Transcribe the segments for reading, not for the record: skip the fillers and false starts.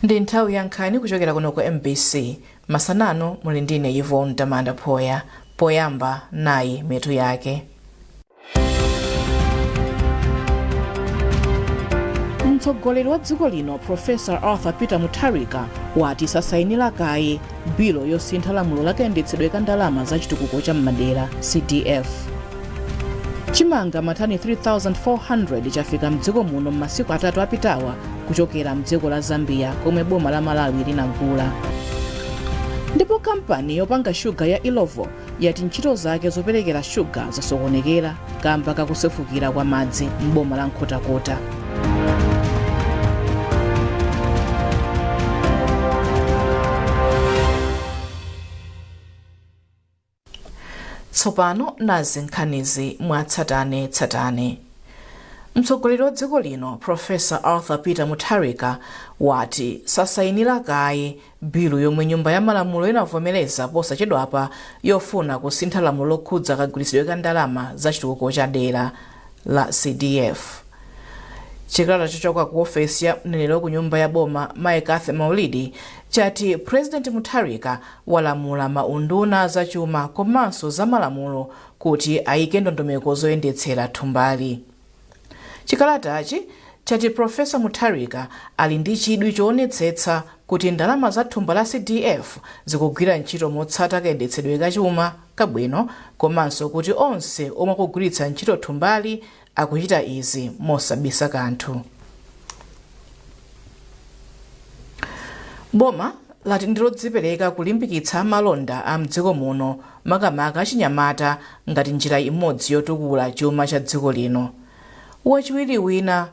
Ndi nthawi ya nkhani kuchokera kuno ku MBC. Masanano muli ndine Yvonne Tamanda Phoya. Poyamba nayi mitu yake. Mtsogoleri wa dziko lino Professor Arthur Peter Mutharika wati sasainira kaye bilo yosintha lamulo lakayendetsedwe ka ndalama za chitukuko cha m'madera CDF. Chimanga matani 3400 chafika mdziko muno m'masiku atatu apitawa kuchokera mdziko la Zambia komwe boma la Malawi linagula. Ndipo kampani yopanga shuga ya Ilovo yati ntchito zake zoperekera shuga zasokonekera kamba kakusefukira kwa madzi m'boma la Nkhotakota. Tsopano nazi nkhanizi mwatsatane-tsatane. Mtsogoleri wa dziko lino Professor Arthur Peter Mutharika wati sasainira kaye bilu yomwe nyumba ya malamulo inavomereza posachedwapa yofuna kusintha lamulo lokhudza kagwiritsidwe ka ndalama za chitukuko cha dera la CDF. Chikalata chochoka ku ofesi ya mneneri ku nyumba ya boma Mike Maulidi chati President Mutharika walamula maunduna za chuma komanso za malamulo kuti ayike ndondomeko zoyendetsera thumbali. Chikalatachi chati Professor Mutharika ali ndi chidwi choonetsetsa kuti ndalama za thumba la CDF zikugwira ntchito motsata kayendetsedwe ka chuma kabwino komanso kuti onse omwe akugwiritsa ntchito thumbali akuchita izi mosabisa kanthu. Boma lati ndilodzipereka kulimbikitsa malonda a mdziko muno makamaka achinyamata ngati njira imodzi yotukula chuma cha dziko lino. Wachiwiri wina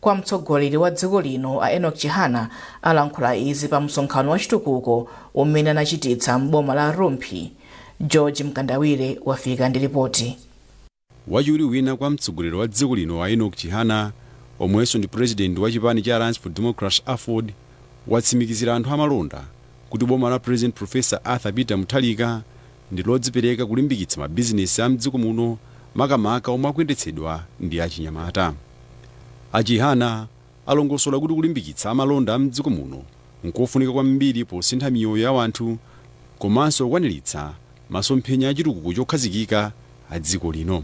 kwa mtsogoleri wa dziko lino a Enoch Chihana alankhula izi pa msonkhano wa chitukuko umene anachititsa m'boma la Rumpi. George Mkandawire wafika ndi ripoti. Wachiwiri wina kwa mtsogoleri wa dziko lino a Enoch Chihana omwenso ndi president wa chipani cha Alliance for Democracy AFOD watsimikizira anthu amalonda kuti boma la President Professor Arthur Peter Mutharika ndi lodzipereka kulimbikitsa mabizinesi a mdziko muno makamaka omwe akuyendetsedwa ndi achinyamata. Achihana alongosola kuti kulimbikitsa amalonda a mdziko muno nkofunika kwambiri posintha miyoyo ya anthu komanso kukwaniritsa masomphenya a chitukuko chokhazikika a dziko lino.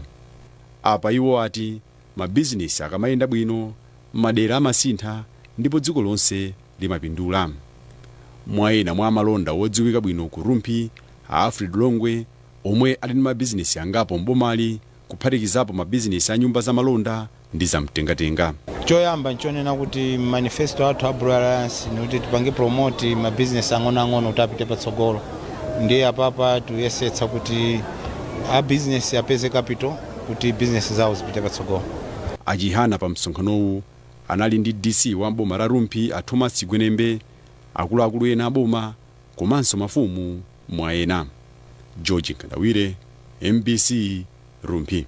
Apa iwo ati mabizinesi akamayenda bwino madera amasintha ndipo dziko lonse limapindula. Mwaena mwa amalonda wodziwika bwino ku Rumpi a Alfred Longwe omwe ali ndi mabizinesi angapo mbomali kuphatikizapo mabizinesi a nyumba za malonda ndi zamtengatenga. Choyamba nchonena kuti manifesto athu a Blue Alliance ni kuti tipange promote mabizinesi ang'ono kuti apite patsogolo. Ndiye apapa tuyesetsa kuti a business apeze capital kuti business zawo zipite patsogolo. Achihana pa msonkhanowu anali ndi DC wa boma la Rumpi a Thomas Chigwenembe, akuluakulu ena aboma komanso mafumu mwaena. George Mkandawire, MBC Rumpi.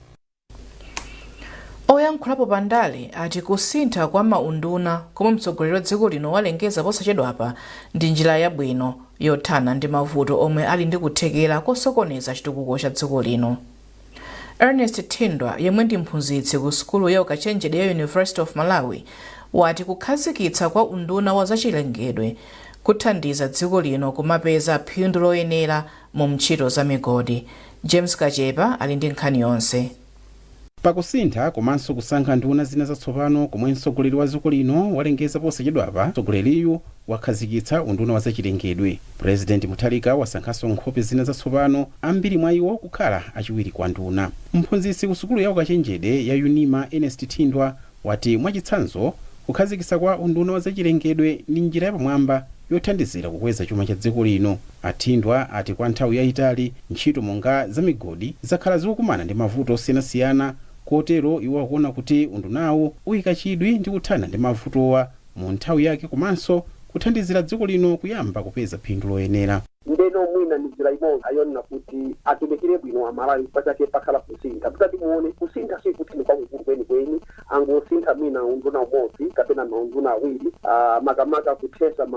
Oyankhulapo pandale ati kusintha kwa maunduna komwe mtsogoleri wa dziko lino walengeza posachedwapa ndi njira yabwino yothana ndi mavuto omwe ali ndi kuthekera kosokoneza chitukuko cha dziko lino. Ernest Tindwa yemwe ndi mphunzitsi ku sukulu ya ukachenjede ya University of Malawi wati kukhazikitsa kwa unduna wa zachilengedwe kuthandiza dziko lino kumapeza phindu loyenera mu ntchito za migodi. James Kachepa ali ndi nkhani yonse. Pakusintha komanso kusankha nduna zina zatsopano komwe mtsogoleri wa dziko lino walengeza posachedwapa, mtsogoleriyu wakhazikitsa unduna wa zachilengedwe. President Mutharika wasankhanso nkhope zina zatsopano, ambiri mwa iwo kukhala achiwiri kwa nduna. Mphunzitsi ku sukulu ya ukachenjede ya Unima Ernest Tindwa wati mwachitsanzo kukhazikitsa kwa unduna wa zachilengedwe ndi njira yapamwamba yothandizira kukweza chuma cha dziko lino. Atindwa ati kwa nthawi yayitali ntchito monga za migodi zakhala zikukumana ndi mavuto osiyanasiyana, kotero iwo akuona kuti undunawo uyika chidwi ndi kuthana ndi mavutowa mu nthawi yake komanso kuthandizira dziko lino kuyamba kupeza phindu loyenera. Ndeno mwina ni njira imodzi ayona kuti atumikire bwino amalawi pachake pakhala kusintha. Tutati muone kusintha si kuti ni kwakukulu kweni angosintha mwina unduna umodzi kapena maunduna awiri, makamaka kuthesa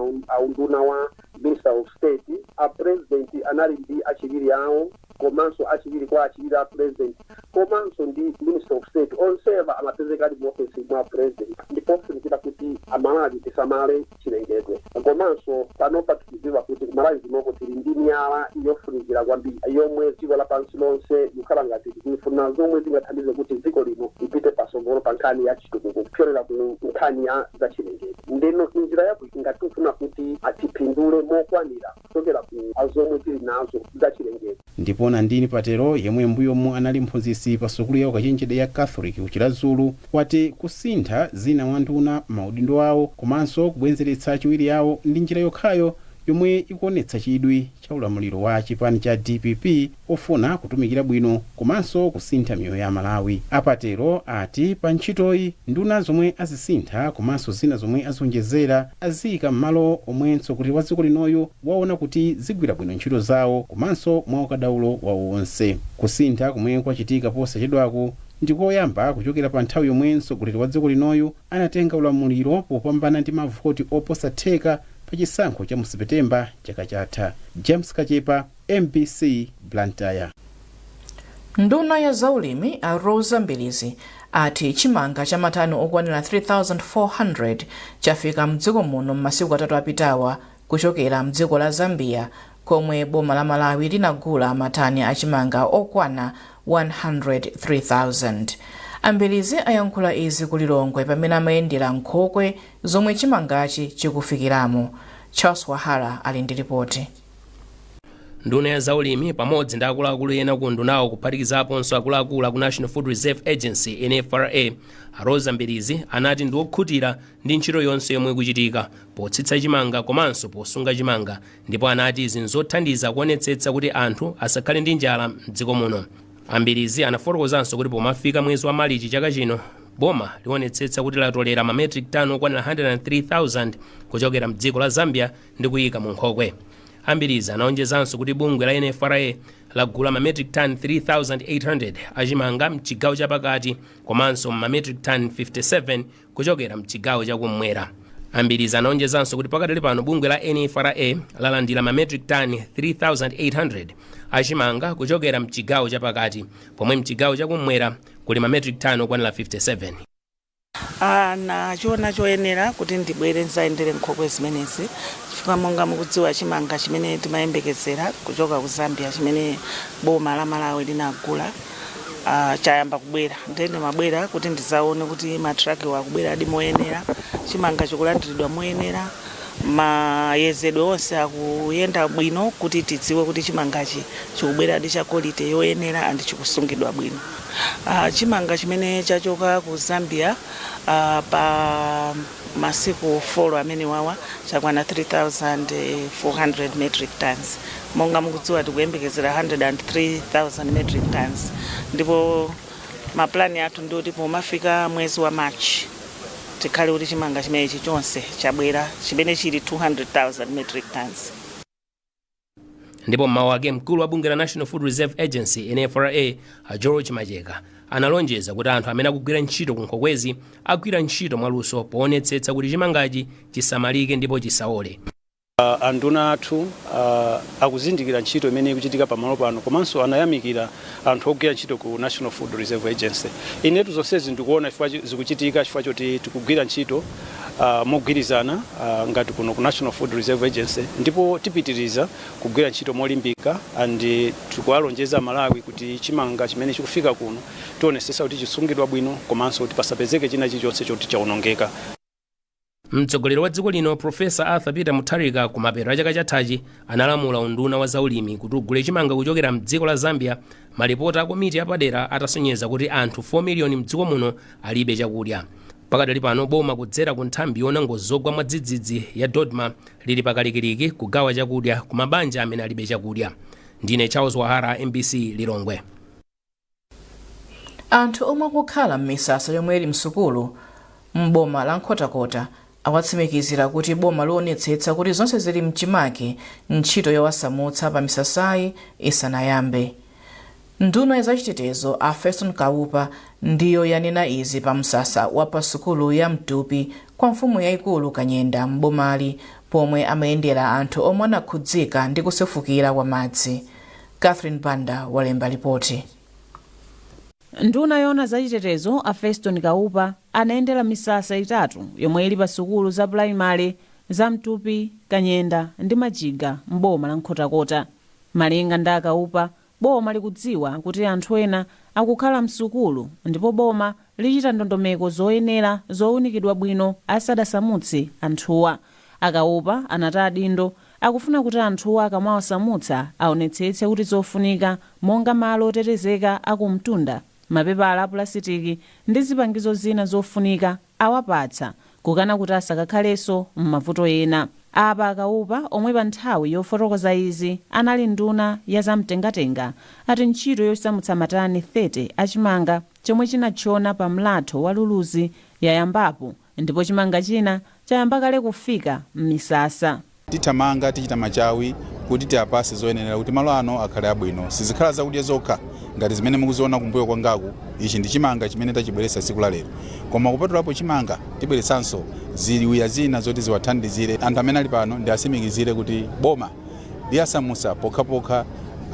unduna wa Minister of State. A president anali ndi achiwiri awo komanso achiwiri kwa achiwiri a president komanso ndi minister of state onsewa amapezeka ali mu office mwa president ndipo funikira kuti amalawi tisamale chilengedwe komanso panopa tiziva kuti kumalawi zinoko tili ndi miyala yofunikira kwambiri yomwe dziko lapansi lonse likhala ngati tikufuna zomwe zingathandize kuti dziko lino lipite pasogolo pa nkhani ya chitukuko kupyolera ku nkhani ya za chilengedwe ndeno njira yapo ingatifuna kuti atipindule mokwanira kuchokera ku azomwe tili nazo za chilengedwe. Ndipo Nandini Patero yemwe mbuyomu anali mphunzitsi pa sukulu ya ukachenjede ya Catholic kuchilazulu wati kusintha zina wanduna maudindo awo komanso kubwenzeretsa chiwiri yawo ndi njira yokhayo yomwe ikuonetsa chidwi cha ulamuliro wa chipani cha DPP ofuna kutumikira bwino komanso kusintha miyoyo ya Malawi. Apatero ati pa ntchitoyi nduna zomwe azisintha komanso zina zomwe azonjezera aziyika m'malo omwenso kuti wa dziko linoyo waona kuti zigwira bwino ntchito zawo komanso mwa ukadaulo wawo wonse. Kusintha kumwe kwachitika posachedwako ndikoyamba kuchokera pa nthawi yomwe mtsogoleri wa dziko linoyo anatenga ulamuliro popambana ndi mavoti oposa theka pa chisankho cha mu Septemba chaka chatha. James Kachepa, MBC, Blantyre. Nduna ya zaulimi a Rosa Mbilizi ati chimanga cha matani okwanira 3,400 chafika mdziko muno m'masiku atatu apitawa kuchokera mdziko la Zambia komwe boma la Malawi linagula matani achimanga okwana 103,000. Ambilizi ayankhula izi ku Lilongwe pamene amayendera nkhokwe zomwe chimangachi chikufikiramo. Charles Wahara ali ndi ripoti. Nduna ya zaulimi pamodzi ndi akuluakulu ena ku ndunawo kuphatikizaponso akuluakulu ku National Food Reserve Agency NFRA a Rosa Mbilizi anati ndi okhutira ndi ntchito yonse yomwe ikuchitika potsitsa chimanga komanso posunga chimanga ndipo anati izi nzothandiza kuonetsetsa kuti anthu asakhale ndi njala m'dziko muno. Ambilizi anafotokozanso kuti pomafika mwezi wa Marichi chaka chino boma liwonetsetsa kuti latolera ma metric ton okwanira 103,000 kuchokera mdziko la Zambia ndi kuyika mu nkhokwe. Ambilizi anaonjezanso kuti bungwe la NFRA lagula ma metric ton 3,800 achimanga mchigawo chapakati komanso ma metric ton 57 kuchokera mchigawo chakumwera. Ambilizi anaonjezanso kuti pakadali pano bungwe la NFRA lalandira ma metric ton 3,800 achimanga kuchokera mchigawo chapakati pomwe mchigawo chakumwera kuli ma metric ton okwanira 57. Nachiona choyenera kuti ndibwere nzayendere nkhokwe zimenezi chifukwa monga mukudziwa chimanga chimene timayembekezera kuchoka ku Zambia chimene boma la Malawi linagula chayamba kubwera ndene mabwera kuti ndizaone kuti matraki wakubwera adi moyenera chimanga chikulandiridwa moyenera mayezedwe onse akuyenda bwino kuti tidziwe kuti chimangachi chikubwera adi cha quality yoyenera andi chikusungidwa bwino. Chimanga chimene chachoka ku Zambia pa masiku 4 amene wawa chakwana 3,400 metric tons. Monga mukudziwa tikuyembekezera 103,000 metric tons. Ndipo maplani athu ndoti pomafika mwezi wa March tikhale kuti chimanga chimenechi chonse chabwera chimene chili 200,000 metric tons. Ndipo mmawu ake mkulu wa bunge la National Food Reserve Agency NFRA a George Majeka analonjeza kuti anthu amene akugwira ntchito ku nkhokwezi agwira ntchito mwaluso poonetsetsa kuti chimangachi chisamalike ndipo chisaole. Anduna athu akuzindikira ntchito imene ikuchitika pamalo pano komanso anayamikira anthu ogwira ntchito ku National Food Reserve Agency. Inetu zonsezi ndikuona chifukwa zikuchitika chifukwa choti tikugwira ntchito mogwirizana ngati kuno ku National Food Reserve Agency ndipo tipitiriza kugwira ntchito molimbika and tikuwalonjeza Malawi kuti chimanga chimene chikufika kuno tionesesa kuti chisungidwa bwino komanso kuti pasapezeke china chilichonse choti chaonongeka. Mtsogoleri wa dziko lino Profesa Arthur Peter Mutharika kumapeto a chaka chathachi analamula unduna wa zaulimi kuti ugule chimanga kuchokera mdziko la Zambia. Malipoti a komiti yapadera atasonyeza kuti anthu 4 miliyoni mdziko muno alibe chakudya. Pakadali pano boma kudzera ku nthambi yona ngozogwa mwadzidzidzi ya Dodma lili pakalikiliki kugawa chakudya ku mabanja amene alibe chakudya. Ndine Charles Wahara, MBC, Lilongwe. Anthu omwe kukhala m'misasa yomwe ili msukulu m'boma la Nkhotakota awatsimikizira kuti boma lionetsetsa kuti zonse zili mchimake ntchito yowasamutsa pa misasayi isanayambe. Nduna ya zachitetezo a Feston Kaupa ndiyo yanena izi pa msasa wa pa sukulu ya Mtupi kwa mfumu yayikulu Kanyenda m'bomali pomwe amayendera anthu omwe anakhudzika ndi kusefukira kwa madzi. Catherine Banda walemba ripoti. Nduna yona zachitetezo a Feston Kaupa anayendera misasa itatu yomwe ili pa sukulu za primary za Mtupi, Kanyenda ndi Majiga m'boma la Nkhotakota. Malinga ndi Kaupa, boma likudziwa kuti anthu ena akukhala msukulu ndipo boma lichita ndondomeko zoyenera zowunikidwa bwino asadasamutse anthuwa. Kaupa anati dindo akufuna kuti anthuwa akamawasamutsa aonetsetse kuti zofunika monga malo otetezeka akumtunda, mapepala a pulasitiki ndi zipangizo zina zofunika awapatsa, kukana kuti asakakhalenso m'mavuto ena. Apa Kaupa omwe pa nthawi yofotokoza izi anali nduna ya zamtengatenga ati ntchito yosamutsa matani 30 achimanga chomwe chinachona pa mlatho wa Luluzi yayambapo, ndipo chimanga china chayamba kale kufika m'misasa. Titamanga tichita machawi kuti tiapase zoyenera kuti malo ano akhale abwino, sizikhala zakudya zokha ngati zimene mukuziona kumbuyo kwangaku. Ichi ndi chimanga chimene tachibweretsa tsiku la lero, koma kupatulapo chimanga tibweretsanso ziwiya zina zoti ziwathandizire anthu amene ali pano ndi asimikizire kuti boma liyasamutsa pokhapokha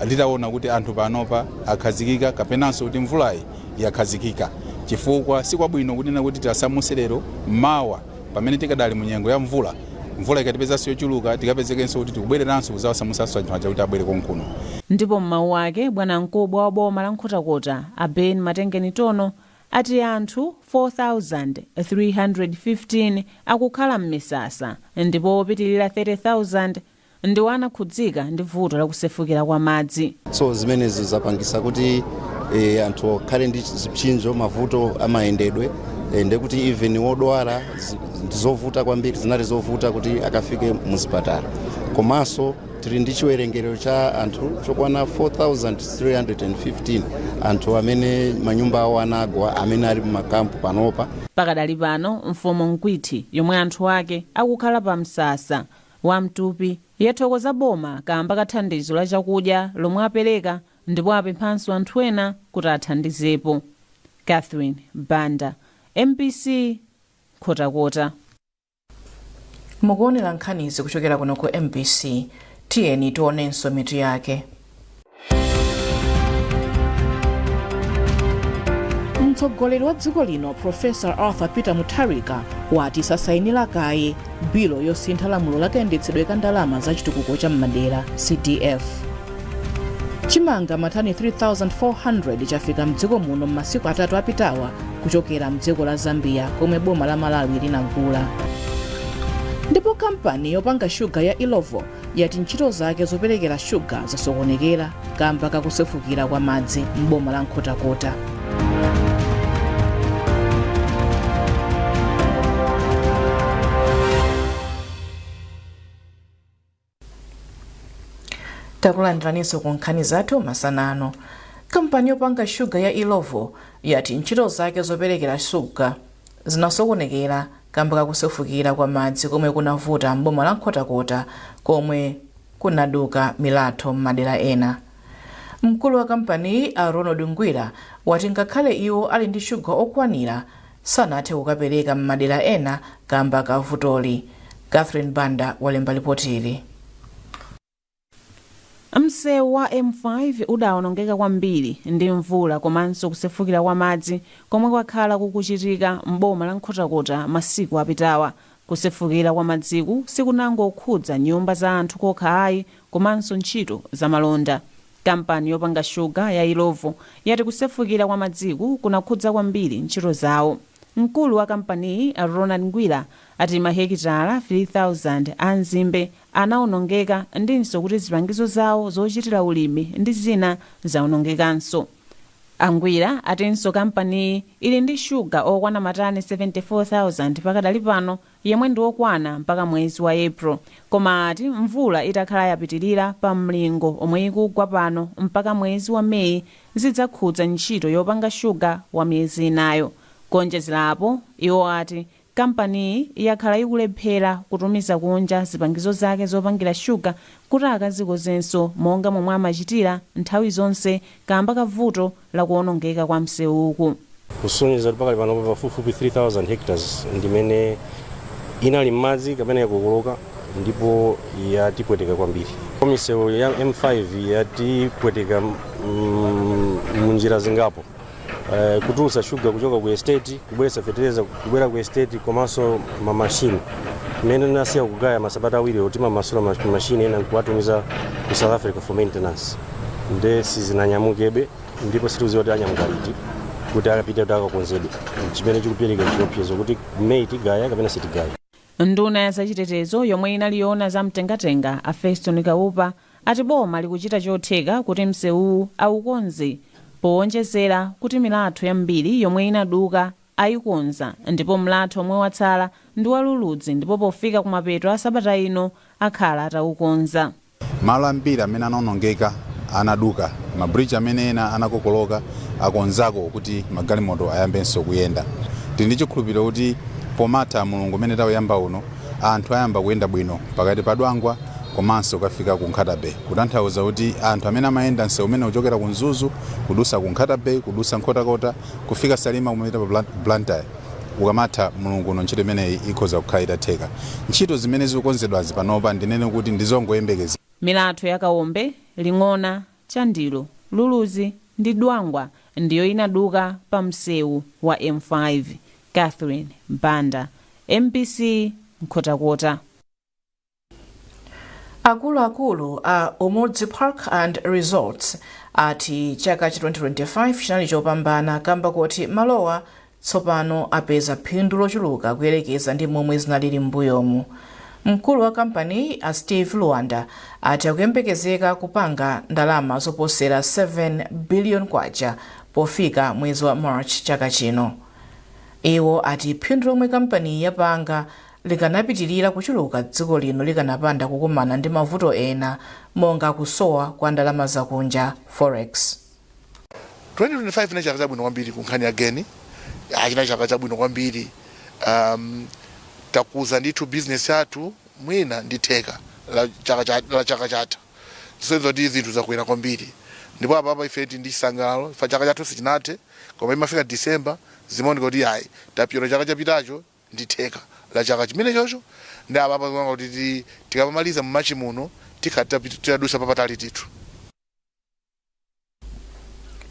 litaona kuti anthu panopa akhazikika kapenanso kuti mvulayi yakhazikika, chifukwa sikwabwino kunena kuti tiasamutse lero mawa pamene tikadali mu nyengo ya mvula ikatipezanso yochuluka tikapezekenso kuti tikubwereranso kuzawasamutsanso anthu aja kuti abwere konkuno. Ndipo m'mawu ake bwana mkubwa wa boma la Nkhotakota Ben Matengeni Tono ati anthu 4,315 akukhala m'misasa ndipo opitilira 30,000 ndiwo anakhudzika ndi vuto la kusefukira kwa madzi. So zimenezi zapangisa kuti anthu akhale ndi zipsinjo mavuto amayendedwe, ndekuti even wodwala ndizovuta kwambiri, zinali zovuta kuti akafike muzipatala. Komanso tili ndi chiwerengero cha anthu chokwana 4,315 anthu amene manyumba awo anagwa amene ali mumakampu panopa. Pakadali pano mfumu Nkwiti yomwe anthu ake akukhala pa msasa wa Mtupi yathokoza boma kamba kathandizo la chakudya lomwe apereka, ndipo apemphanso anthu ena kuti athandizepo. Catherine Banda, MBC, Nkhotakota. Mukuonera nkhanizi kuchokera kuno ku MBC. Tiyeni tionenso mitu yake. Mtsogoleri wa dziko lino Profesa Arthur Peter Mutharika wati sasayinira kaye bilo yosintha lamulo lakayendetsedwe ka ndalama za chitukuko cha m'madera CDF. Chimanga matani 3,400 chafika mdziko muno m'masiku atatu apitawa kuchokera mdziko la Zambia komwe boma la Malawi linagula. Ndipo kampani yopanga shuga ya Ilovo yati ntchito zake zoperekera shuga zasokonekera kamba kakusefukira kwa madzi m'boma la Nkhotakota. Takulandiraniso ku nkhani zathu masanano. Kampani yopanga shuga ya Ilovo yati ntchito zake zoperekera shuga zinasokonekera kamba kakusefukira kwa madzi komwe kunavuta m'boma la Nkhotakota komwe kunaduka milatho m'madera ena. Mkulu wa kampani Ronald Ngwira wati ngakhale iwo ali ndi shuga okwanira sanathe kukapereka m'madera ena kamba kavutoli. Catherine Banda walemba lipotili. Msewu wa M5 udawonongeka kwambiri ndi mvula komanso kusefukira kwa madzi komwe kwakhala kukuchitika m'boma la Nkhotakota masiku apitawa. Kusefukira kwa madziku sikunangokhudza nyumba za anthu kokha ayi komanso ntchito za malonda. Kampani yopanga shuga ya Ilovo yati kusefukira kwa madziku kunakhudza kwambiri ntchito zawo. Mkulu wa kampani Ronald Ngwira ati mahekitala 3,000 anzimbe anawonongeka ndinso kuti zipangizo zawo zochitira ulimi ndi zina zawonongekanso. Angwira atinso kampani ili ndi shuga okwana matani 74,000 pakadali pano yemwe ndi okwana mpaka mwezi wa April, koma ati mvula itakhala yapitirira pa mlingo omwe ikugwa pano mpaka mwezi wa Meyi zidzakhudza ntchito yopanga shuga wa miyezi inayo. Kuonjezerapo iwo ati kampani yakhala ikulephera kutumiza kunja zipangizo zake zopangira shuga kuti akazikozenso monga momwe amachitira nthawi zonse kamba kavuto la kuonongeka kwa msewuku. Kusonyeza pakali pano pafupifupi 3,000 hectares ndimene inali m'madzi kapena yakukuluka ndipo yatipweteka kwambiri. Misewu ya M5 yatipweteka munjira zingapo. kutulutsa sugar kuchoka ku estate kubweretsa fertilizer kubwera ku estate komanso mamashini imene nasiya kugaya masabata awiri oti mamasula mashini ena nkuwatumiza ku South Africa for maintenance nde sizinanyamukebe ndipo situziwa kuti anyamuka liti kuti akapita kuti akakonzedwe chimene chikupereka chiopsezo kuti May tigaya kapena sitigaya. Nduna ya zachitetezo yomwe inaliona za mtengatenga a Feston Kaupa ati boma likuchita chotheka kuti msewu aukonze powonjezera kuti milatho yambiri yomwe inaduka ayikonza ndipo mlatho omwe watsala ndi waluludzi ndipo pofika kumapeto a sabata ino akhala ataukonza. Malo ambiri amene anaonongeka anaduka, mabridge amene ena anakokoloka akonzako kuti magalimoto ayambenso kuyenda. Tili ndi chikhulupiriro kuti pomata mulungu umene tawuyamba uno anthu ayamba kuyenda bwino pakati pa Dwangwa komanso kafika ku Nkhatabe, kutanthauza kuti anthu amene amayenda msewu umene uchokera ku Mzuzu kudusa ku Nkhatabe kudusa Nkhotakota kufika Salima kumapita pa Blantyre ukamatha mulungu uno ntchito imeneyi ikhoza kukhala itatheka. Ntchito zimene zikukonzedwazi panopa ndinene kuti ndizongoyembekeza. Milatho ya Kaombe, Ling'ona, Chandilo, Luluzi ndi Dwangwa ndiyo inaduka pa msewu wa M5. Catherine Banda, MBC, Nkhotakota. Akuluakulu a Umodzi Park and Resorts ati chaka cha 2025 chinali chopambana kamba kuti malowa tsopano apeza phindu lochuluka kuyelekeza ndi momwe zinalili m'mbuyomu. Mkulu wa kampani a Steve Luanda ati akuyembekezeka kupanga ndalama zoposera 7 billion kwacha pofika mwezi wa March chaka chino. Iwo ati phindu lomwe kampani yapanga likanapitirira kuchuluka dziko lino likanapanda kukumana ndi mavuto ena monga kusowa kwa ndalama zakunja forex. 2025 ina chaka chabwino kwambiri kunkhani ageni, achina chaka chabwino kwambiri takuza ndithu business yathu mwina nditheka la chaka chatha. Zisenzo ndi zinthu zakwera kwambiri. Ndipo apa ife ndisangalo fa chaka chathu sichinathe koma imafika December zimaoneka kuti ayi tapyolo chaka chapitacho nditheka la chaka chimene chocho ndi apa kuti tikamaliza mu March muno tikadusa papatali tithu.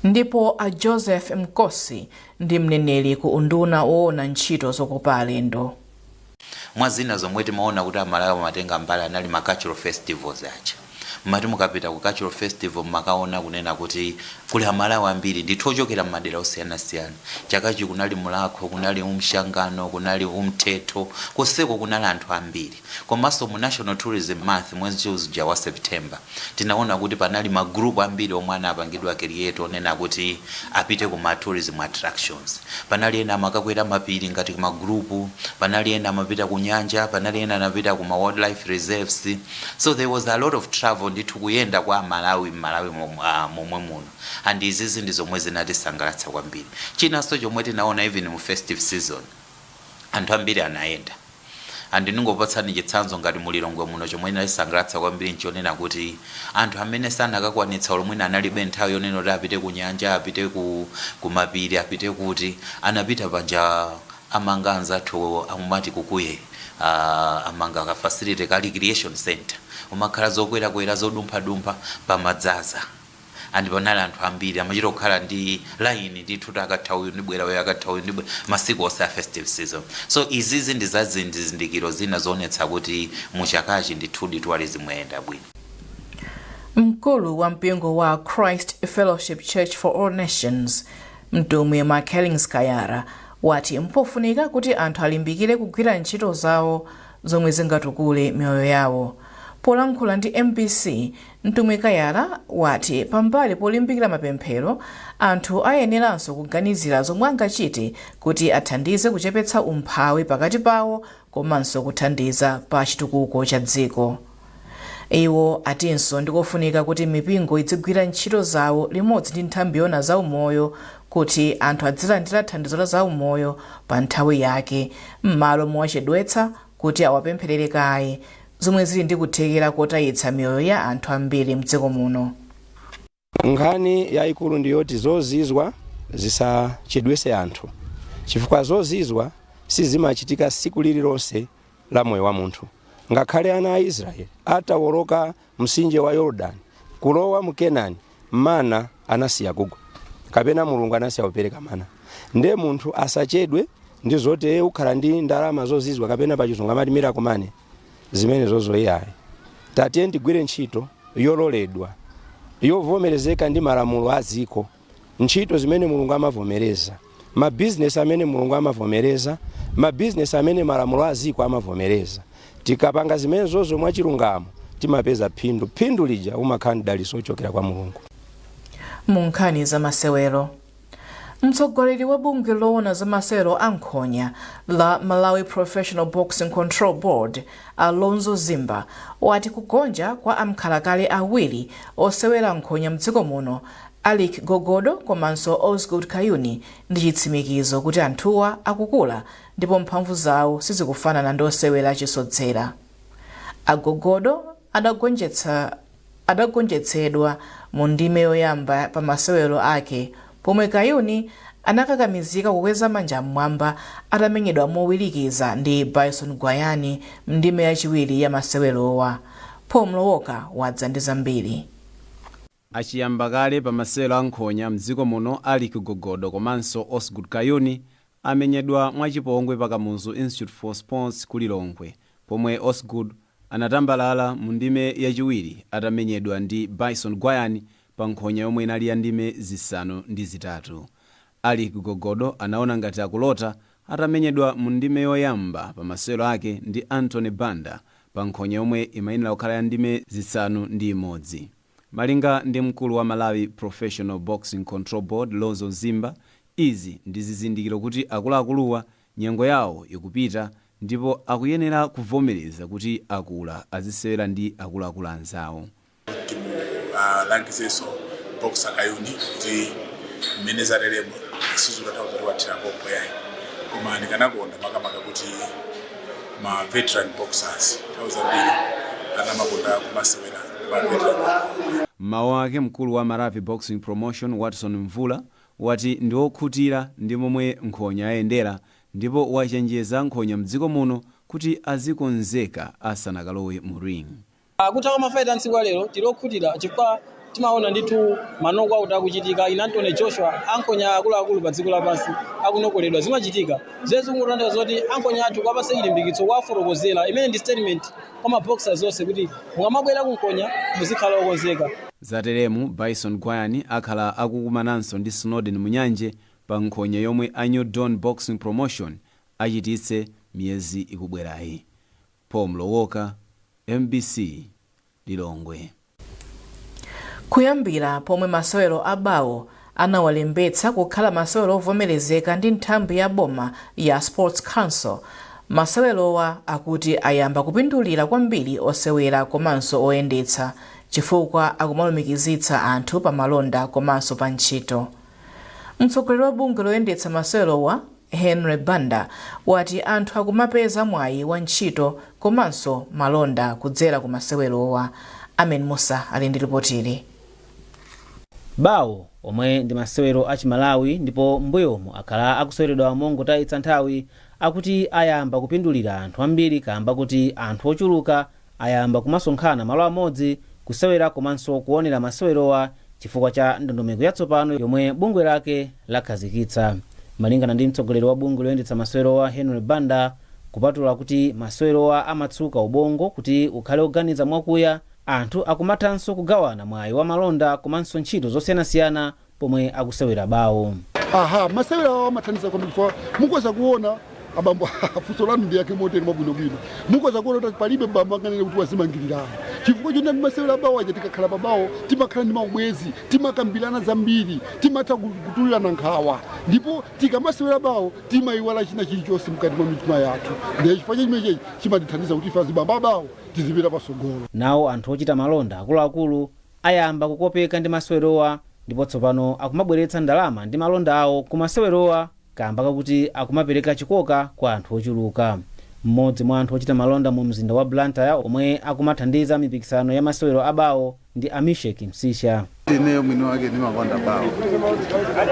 Ndipo a Joseph Mkosi ndi mneneri ku unduna woona ntchito zokopa alendo. Mwazina zomwe timaona kuti amalawi amatenga mbali anali ma cultural festivals acha. Mati mukapita ku cultural festival makaona kunena kuti kuli amalawi ambiri ndithu ochokera m'madera osiyanasiyana. Chakachi kunali Mulakho, kunali Umshangano, kunali Umthetho, koseko kunali anthu ambiri. Komanso mu National Tourism Month mwezi uja wa September tinaona kuti panali magrupu ambiri omwe anapangidwa create onena kuti apite ku ma tourism attractions. Panali ena makakwera mapiri ngati magrupu, panali ena amapita ku nyanja, panali ena anapita ku ma wildlife reserves. So there was a lot of travel ndithu kuyenda kwa Malawi momwe muno. And izizi ndizo zomwe zinatisangalatsa kwambiri. Chinanso chomwe tinaona even mu festive season anthu ambiri anayenda. And ndingopatsani chitsanzo ngati mulilongwe muno chomwe inatisangalatsa kwambiri nchonena kuti anthu amene sanakakwanitsa olomwe analibe nthawi yonena kuti apite ku nyanja, apite ku mapiri, apite kuti anapita panja amanga anzathu amati kukuye amanga ka facility ka recreation center umakhala zokwera zodumpha pamadzaza. And panali anthu ambiri amachita kukhala ndi line ndithu takathawi ndibwera we akathawi ndibwera masiku onse a festive season. So izizi ndi zazindikiro zina zoonetsa kuti muchakachi ndithu ditwali zimuyenda bwino. Mkulu wa mpingo wa Christ Fellowship Church for All Nations mtumwi Makellings Kayara wati mpofunika kuti anthu alimbikire kugwira ntchito zawo zomwe zingatukule mioyo yawo. Polankhula ndi MBC, mtumwi Kayara wati pambali polimbikira mapemphero anthu ayeneranso kuganizira zomwe angachite kuti athandize kuchepetsa umphawi pakati pawo komanso kuthandiza pa chitukuko cha dziko. Iwo atinso ndikofunika kuti mipingo idzigwira ntchito zawo limodzi ndi nthambi yona za umoyo kuti anthu adzilandira thandizo la za umoyo pa nthawi yake m'malo mwachedwetsa kuti awapempherere kaye zomwe zili ndi kuthekera kotayitsa miyoyo ya anthu ambiri mdziko muno. Nkhani yayikulu ndiyoti zozizwa zisachedwese anthu chifukwa zozizwa sizimachitika siku lililonse la moyo wa munthu. Ngakhale ana a Israeli atawoloka mtsinje wa Yordani kulowa mu Kenani mana anasiya kugwa. kapena mulungu anasiya kupereka mana nde munthu asachedwe ndi zote ukhala ndi ndalama zozizwa kapena pachizungu amati miracle money zimene zozoyayi tatiye ndigwire ntchito yololedwa yovomerezeka ndi malamulo a dziko ntchito zimene mulungu amavomereza mabizinesi amene mulungu amavomereza mabizinesi amene malamulo a dziko amavomereza tikapanga zimene zozo mwachilungamo timapeza phindu lija umakhala mdalitso ochokera kwa mulungu. Mu nkhani za masewero, mtsogoleri wa bungwe loona za masewero ankhonya la Malawi Professional Boxing Control Board Alonzo Zimba wati kugonja kwa amkhalakale awiri osewera nkhonya mdziko muno Alik Gogodo komanso Osgood Kayuni ndi chitsimikizo kuti anthuwa akukula ndipo mphamvu zawo sizikufanana ndi osewera chisodzera. Agogodo adagonjetsedwa mu ndime yoyamba pa masewero ake pomwe Kayuni anakakamizika kukweza manja mmwamba atamenyedwa mowirikiza ndi Bison Gwayani mndime yachiwiri ya masewerowa. Paul Mlowoka wadza ndi zambiri. Achiyamba kale pa masewero ankhonya mdziko muno Alik Gogodo komanso Osgood Kayuni amenyedwa mwachipongwe pa Kamuzu Institute for Sports ku Lilongwe pomwe Osgood anatambalala mu ndime yachiwiri atamenyedwa ndi Bison Gwayani pa nkhonya yomwe inali ya ndime zisanu ndi zitatu. Alik Gogodo anaona ngati akulota atamenyedwa mu ndime yoyamba pa masewero ake ndi Anthony Banda pa nkhonya yomwe imayenera kukhala ya ndime zisanu ndi imodzi. Malinga ndi mkulu wa Malawi Professional Boxing Control Board Alonzo Zimba, izi ndi zizindikiro kuti akuluakuluwa nyengo yawo ikupita ndipo akuyenera kuvomereza kuti akula azisewera ndi akuluakulu anzawo. Langizeso boxer Kayuni kuti mmeneza lelemo sizula tawuza watira bopo yayi koma ndikanakonda makamaka kuti ma veteran boxers tawuza mbili ana makonda kumasewera ma veteran. Mawu ake mkulu wa Malawi Boxing Promotion Watson Mvula wati ndi okhutira ndi momwe nkhonya ayendera ndipo wachenjeza nkhonya mdziko muno kuti azikonzeka asanakalowe mu ring. Kutaka mafaita ntsiku lero tilokhutira chifukwa timaona ndithu manoko akuti akuchitika ina Anthony Joshua ankhonya akuluakulu pa dziko lapansi akunokoledwa zimachitika zezu nguranda zoti ankhonya athu kwapasa ilimbikitso kwafotokozera imene ndi statement kwa maboxers zonse kuti mukamabwera kunkhonya muzikhala okonzeka. Zateremu Bison Gwayani akhala akukumananso ndi Snowden Munyanje pa nkhonya yomwe a New Dawn Boxing Promotion achititse miyezi ikubwerayi. Paul Mlowoka, MBC, Lilongwe. Kuyambira pomwe masewero abawo anawalembetsa kukhala masewero ovomerezeka ndi nthambi ya boma ya Sports Council, masewerowa akuti ayamba kupindulira kwambiri osewera komanso oyendetsa chifukwa akumalumikizitsa anthu pa malonda komanso pa ntchito. Mtsogoleri wa bungwe loyendetsa masewerowa Henry Banda wati anthu akumapeza mwayi wa ntchito komanso malonda kudzera ku masewerowa. Amen Musa ali ndi ripotili. Bawo omwe ndi masewero achimalawi ndipo mbuyomo akhala akuseweredwa mongotayitsa nthawi akuti ayamba kupindulira anthu ambiri kamba kuti anthu ochuluka ayamba kumasonkhana malo amodzi kusewera komanso kuonera masewerowa chifukwa cha ndondomeko yatsopano yomwe bungwe lake lakhazikitsa. Malingana ndi mtsogoleri wa bungwe loyendetsa masewerowa Henry Banda, kupatula kuti masewerowa amatsuka ubongo kuti ukhale oganiza mwakuya, anthu akumathanso kugawana mwayi wa malonda komanso ntchito zosiyanasiyana pomwe akusewera bawo. Masewera amathandiza kwambiri kwa mukoza kuona abambo fuso lanu ndi yake moteri mabwinobwino mukoza kuona kuti palibe bambo anganene kuti wazimangirira chifukwa chonde masewera bawo aja tikakhala pabawo timakhala ndi maubwezi timakambirana zambiri timatha kutulirana nkhawa ndipo tikamasewera bawo timayiwala china chilichonse mkati mwa mitima yathu ndiye chifukwa chimenechi chimatithandiza kuti ife azibambo bawo tizipita pasogolo. Nawo anthu ochita malonda akuluakulu ayamba kukopeka ndi masewerowa ndipo tsopano akumabweretsa ndalama ndi malonda awo ku masewerowa kamba kakuti akumapereka chikoka kwa anthu ochuluka. Mmodzi mwa anthu ochita malonda mu mzinda wa Blantyre omwe akumathandiza mipikisano ya masewero abawo ndi Amishek Msisha. Ineyo mwini wake ndimakonda bawo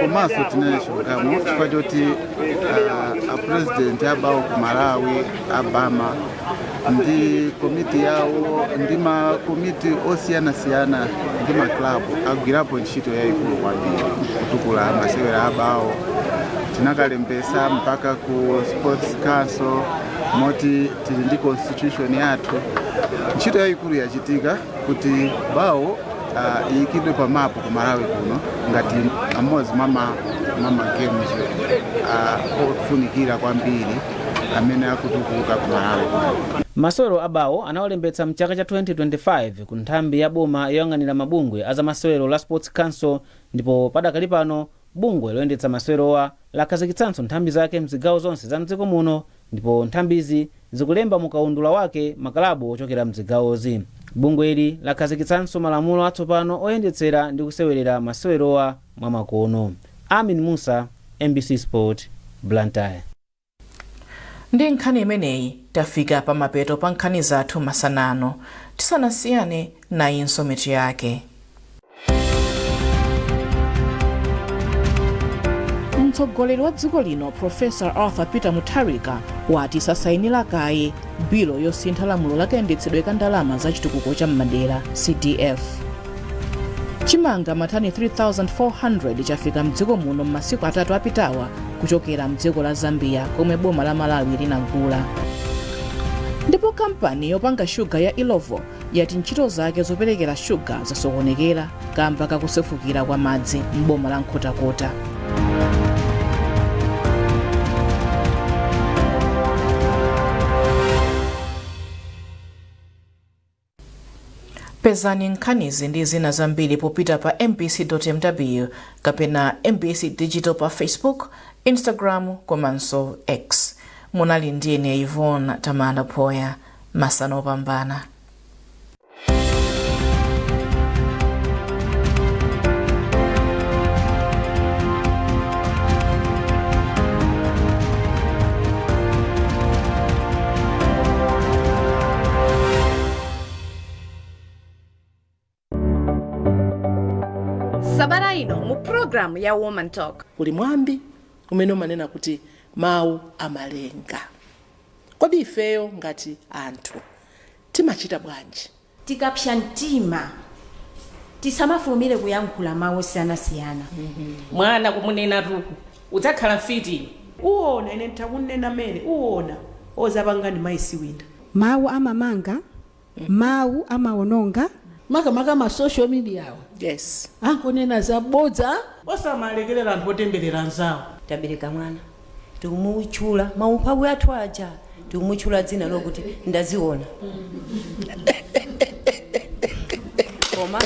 komanso tinene chilungamo chifukwa choti a president abawo ku Malawi Obama ndi komiti yawo ndi makomiti osiyanasiyana ndi maklabu agwirapo ntchito yayikulu kwambiri kutukula masewera abawo. Tinakalembesa mpaka ku sports council moti tili ndi constitution yathu. Ntchito yayikulu yachitika kuti bawo iyikidwe pa mapu ku Malawi kuno ngati amodzi mwa games ofunikira kwambiri amene akutukuka ku Malawi. Masewero abawo anawalembetsa mchaka cha 2025 ku nthambi ya boma yoyang'anira mabungwe aza masewero la Sports Council, ndipo padakali pano bungwe loyendetsa masewerowa lakhazikitsanso nthambi zake mzigawo zonse za mdziko muno, ndipo nthambizi zikulemba mukaundula wake makalabu ochokera mzigawozi. Bungweli lakhazikitsanso malamulo atsopano oyendetsera ndi kusewerera masewerowa mwa makono. Amin Musa, MBC Sport, Blantyre. Ndi nkhani imeneyi tafika pa mapeto pa nkhani zathu masanano. Tisanasiyane na insometo yake. Mtsogoleri wa dziko lino Professor Arthur Peter Mutharika wati sasainira kaye bilo yosintha lamulo lakayendetsedwe ka ndalama za chitukuko cha m'madera CDF. Chimanga matani 3400 chafika mdziko muno m'masiku atatu apitawa kuchokera mdziko la Zambia komwe boma la Malawi linagula. Ndipo kampani yopanga shuga ya Ilovo yati ntchito zake zoperekera shuga zasokonekera kamba kakusefukira kwa madzi m'boma la Nkhotakota. Pezani nkhanizi ndi zina zambiri popita pa mbc.mw kapena MBC Digital pa Facebook, Instagram komanso X. Munali ndine Yvonne Tamanda Poya. Masana opambana. Sabata ino mu program ya Woman Talk kuli mwambi umene umanena kuti mawu amalenga. Kodi ifeyo ngati anthu timachita bwanji? Tikapsha mtima tisamafumire kuyankhula mawu siyanasiyana. Mwana kumunena tuku udzakhala mfiti. Uona ine ntakunena mene uona ozapangani maisi winda. Mawu amamanga, mawu amaononga, makamaka ma social media awo. Yes. Ankonena zabodza osamalekerera anthu otemberera nzawo. Tabereka mwana tikumuchula maumphawi athu aja tikumuchula dzina lokuti ndaziona. Koma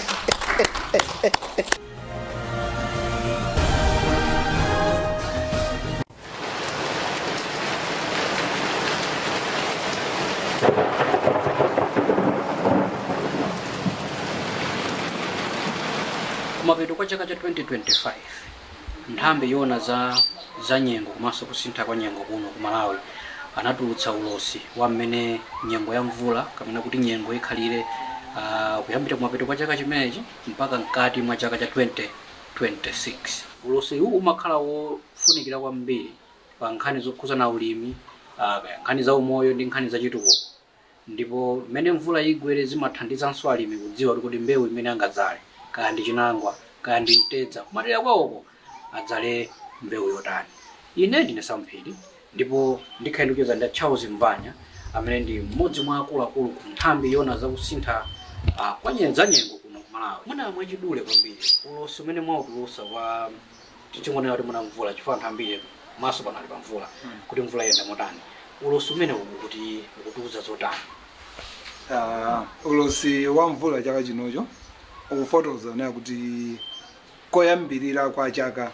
kumapeto kwa chaka cha 2025 nthambi yona za nyengo komanso kusintha kwa nyengo kuno ku Malawi anatulutsa ulosi wa mmene nyengo ya mvula kapena kuti nyengo ikhalire kuyambira kumapeto kwa chaka chimenechi mpaka mkati mwa chaka cha 2026. Ulosi huu umakhala wofunikira kwambiri pa nkhani zokhuza na ulimi, nkhani za umoyo ndi nkhani za chitukuko. Ndipo mmene mvula igwere zimathandizanso alimi kudziwa kuti mbewu imene angadzale kaya ndi chinangwa kaya ndi mtedza kumatera kwawoko adzale mbewu yotani. Ine ndine Samphiri ndipo ndikhayendukiza nda Charles Mvanya amene ndi mmodzi mwa akuluakulu ku nthambi yona za kusintha kwa nyengo kuno ku Malawi. Muna mwachidule kwambiri ulosi umene mwautulusa wa tichongonera kuti muna mvula chifukwa nthambi maso panali pa mvula kuti mvula yenda motani. Ulosi umene kuti ukutiuza zotani? Ulosi wa mvula chaka chinocho ukufotoza naye kuti koyambirira kwa chaka